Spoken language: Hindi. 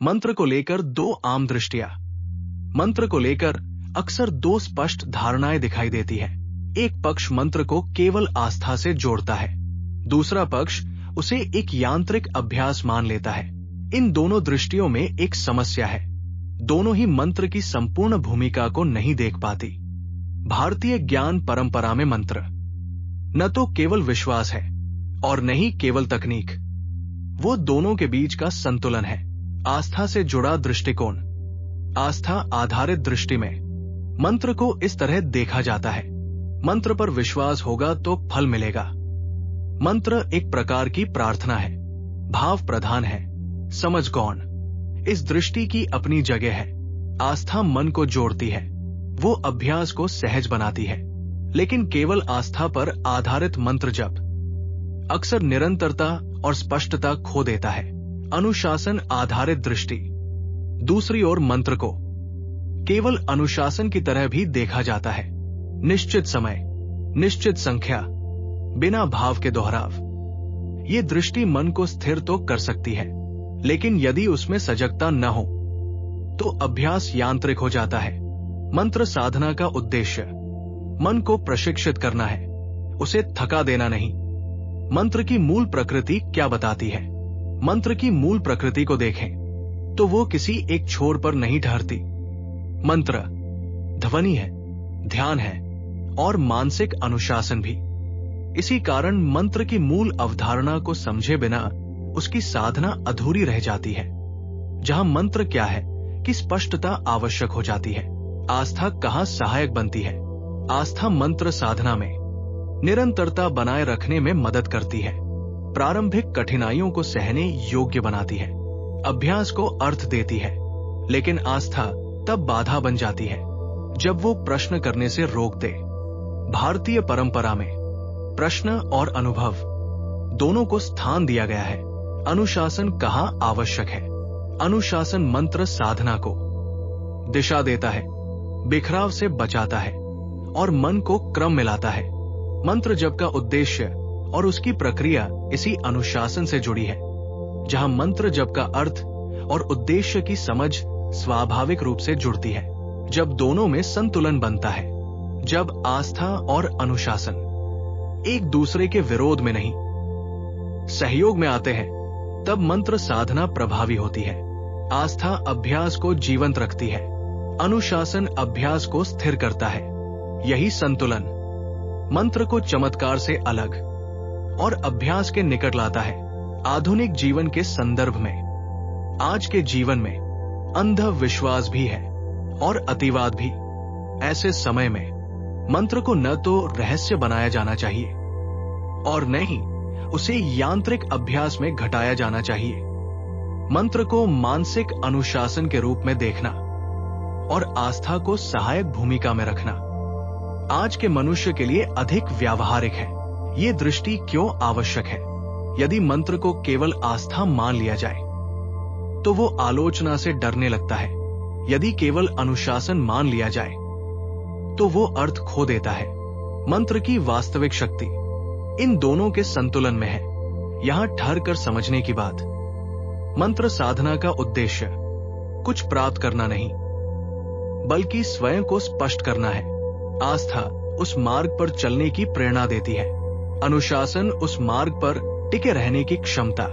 मंत्र को लेकर दो आम दृष्टियां। मंत्र को लेकर अक्सर दो स्पष्ट धारणाएं दिखाई देती है। एक पक्ष मंत्र को केवल आस्था से जोड़ता है, दूसरा पक्ष उसे एक यांत्रिक अभ्यास मान लेता है। इन दोनों दृष्टियों में एक समस्या है, दोनों ही मंत्र की संपूर्ण भूमिका को नहीं देख पाती। भारतीय ज्ञान परंपरा में मंत्र न तो केवल विश्वास है और न ही केवल तकनीक, वो दोनों के बीच का संतुलन है। आस्था से जुड़ा दृष्टिकोण। आस्था आधारित दृष्टि में मंत्र को इस तरह देखा जाता है, मंत्र पर विश्वास होगा तो फल मिलेगा। मंत्र एक प्रकार की प्रार्थना है, भाव प्रधान है, समझ गौण। इस दृष्टि की अपनी जगह है। आस्था मन को जोड़ती है, वो अभ्यास को सहज बनाती है। लेकिन केवल आस्था पर आधारित मंत्र जप अक्सर निरंतरता और स्पष्टता खो देता है। अनुशासन आधारित दृष्टि। दूसरी ओर मंत्र को केवल अनुशासन की तरह भी देखा जाता है। निश्चित समय, निश्चित संख्या, बिना भाव के दोहराव। ये दृष्टि मन को स्थिर तो कर सकती है, लेकिन यदि उसमें सजगता न हो तो अभ्यास यांत्रिक हो जाता है। मंत्र साधना का उद्देश्य मन को प्रशिक्षित करना है, उसे थका देना नहीं। मंत्र की मूल प्रकृति क्या बताती है? मंत्र की मूल प्रकृति को देखें तो वो किसी एक छोर पर नहीं ठहरती। मंत्र ध्वनि है, ध्यान है और मानसिक अनुशासन भी। इसी कारण मंत्र की मूल अवधारणा को समझे बिना उसकी साधना अधूरी रह जाती है। जहां मंत्र क्या है कि स्पष्टता आवश्यक हो जाती है, आस्था कहां सहायक बनती है। आस्था मंत्र साधना में निरंतरता बनाए रखने में मदद करती है, प्रारंभिक कठिनाइयों को सहने योग्य बनाती है, अभ्यास को अर्थ देती है। लेकिन आस्था तब बाधा बन जाती है जब वो प्रश्न करने से रोक दे। भारतीय परंपरा में प्रश्न और अनुभव दोनों को स्थान दिया गया है। अनुशासन कहाँ आवश्यक है? अनुशासन मंत्र साधना को दिशा देता है, बिखराव से बचाता है और मन को क्रम में लाता है। मंत्र जप का उद्देश्य और उसकी प्रक्रिया इसी अनुशासन से जुड़ी है। जहां मंत्र जप का अर्थ और उद्देश्य की समझ स्वाभाविक रूप से जुड़ती है, जब दोनों में संतुलन बनता है, जब आस्था और अनुशासन एक दूसरे के विरोध में नहीं सहयोग में आते हैं, तब मंत्र साधना प्रभावी होती है। आस्था अभ्यास को जीवंत रखती है, अनुशासन अभ्यास को स्थिर करता है। यही संतुलन मंत्र को चमत्कार से अलग और अभ्यास के निकट लाता है। आधुनिक जीवन के संदर्भ में, आज के जीवन में अंध विश्वास भी है और अतिवाद भी। ऐसे समय में मंत्र को न तो रहस्य बनाया जाना चाहिए और न ही उसे यांत्रिक अभ्यास में घटाया जाना चाहिए। मंत्र को मानसिक अनुशासन के रूप में देखना और आस्था को सहायक भूमिका में रखना आज के मनुष्य के लिए अधिक व्यावहारिक है। ये दृष्टि क्यों आवश्यक है? यदि मंत्र को केवल आस्था मान लिया जाए तो वो आलोचना से डरने लगता है। यदि केवल अनुशासन मान लिया जाए तो वो अर्थ खो देता है। मंत्र की वास्तविक शक्ति इन दोनों के संतुलन में है। यहां ठहर कर समझने की बात, मंत्र साधना का उद्देश्य कुछ प्राप्त करना नहीं, बल्कि स्वयं को स्पष्ट करना है। आस्था उस मार्ग पर चलने की प्रेरणा देती है, अनुशासन उस मार्ग पर टिके रहने की क्षमता।